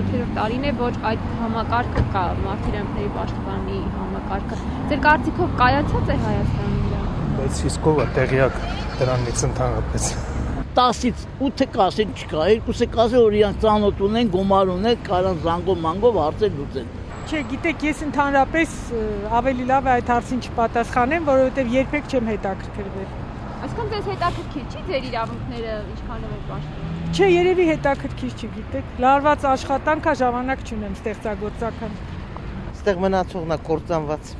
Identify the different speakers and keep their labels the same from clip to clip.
Speaker 1: 7-րդ տարին է, որ այդ համակարգը կա, մարդիրամների պաշտպանի համակարգը։ Ձեր կարծիքով կայացած է Հայաստանում դա։
Speaker 2: Բայց իսկ ով է տեղյակ դրանից ընդհանրապես։
Speaker 3: 10-ից 8-ը կասեն չկա, 2-ը կասեն որ իրանք ծանոթ ունեն, գումար ունեն, կարան զանգով մանգով հարցեր լուծեն։
Speaker 4: Չէ, գիտեք, ես ընդհանրապես ավելի լավ է այդ հարցին չպատասխանեմ, որովհետև երբեք չեմ հետաքրքրվել։
Speaker 1: Այսինքն ձեզ հետաքրքիր չի ձեր իրավունքները ինչքանով են պաշտպանում։
Speaker 4: Չէ, երևի հետաքրքիր չի, գիտեք։ Լարված աշխատանք է, ժամանակ չունեմ ստեղծագործական։
Speaker 5: Ստեղ մնացողն է կործանված։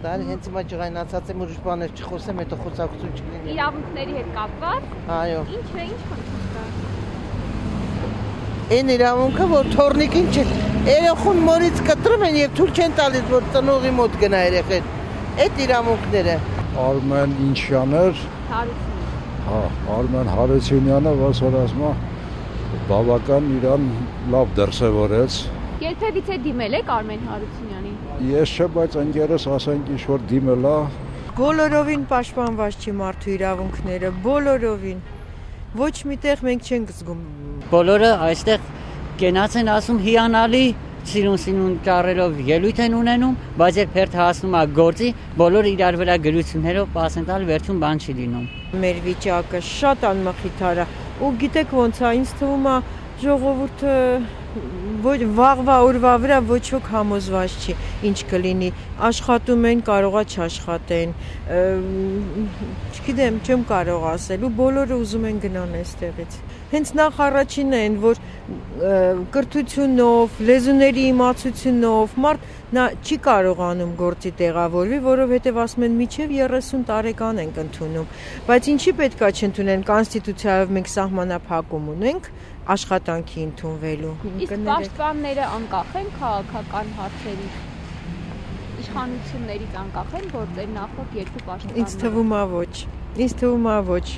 Speaker 5: Դա հենց հիմա ջղայնացած եմ, ուրիշ բաներ չխոսեմ, հետո խոսակցություն չլինի։
Speaker 1: Իրավունքների հետ կապված։
Speaker 5: Այո։
Speaker 1: Ինչ խնդիր կա։
Speaker 5: Այն իրավունքը, որ թորնիկին չէ, երեխուն մորից կտրում են եւ թույլ չեն տալիս, որ ծնողի մոտ գնա երեխեն։ Այդ իրավունքները։
Speaker 6: Արմեն Ինչյաներ։
Speaker 1: Հարությունյան։
Speaker 6: Հա, Արմեն Հարությունյանը, ոնց որ ասում է, բավական իրան լավ դրսևորեց։
Speaker 1: Երբևիցե դիմել եք Արմեն Հարությունյանին։
Speaker 6: Ես չէ, բայց ընկերս ասենք ինչ որ դիմել է։
Speaker 7: Բոլորովին պաշտպանված չի մարդու իրավունքները, բոլորովին։ Ոչ միտեղ մենք չենք զգում։
Speaker 8: Բոլորը այստեղ կենաց են ասում հիանալի, սիրուն ճառերով ելույթ են ունենում, բայց երբ հերթ հասնում է գործի, բոլորը իրար վրա գրություններով պասեն տալ վերջում բան չի լինում։
Speaker 7: Մեր վիճակը շատ անմխիթար է, ու գիտեք ոնց է, ինձ թվում է ժողովուրդը վաղվա օրվա վրա ոչ ոք համոզված չի, ինչ կլինի, աշխատում են, կարողա չաշխատեն, չգիտեմ, չեմ կարող ասել, ու բոլորը ուզում են գնան այստեղից։ Հենց նախ առաջինն են, որ կրթությունով, լեզուների իմացությունով մարդ նա չի կարողանում գործի տեղավորվի, որովհետև ասում են միջև 30 տարեկան ենք ընդունում, բայց ինչի պետքա չընդունեն, կոնստիտուցիայով մենք սահմանափակում ունենք աշխատանքի ընդունվելու։
Speaker 1: Իսկ պաշտպանները անկախ են քաղաքական հարցերից, իշխանություններից անկախ են, որ ձեր նախորդ երկու պաշտպանները։
Speaker 7: Ինձ թվում է ոչ, ինձ թվում է ոչ։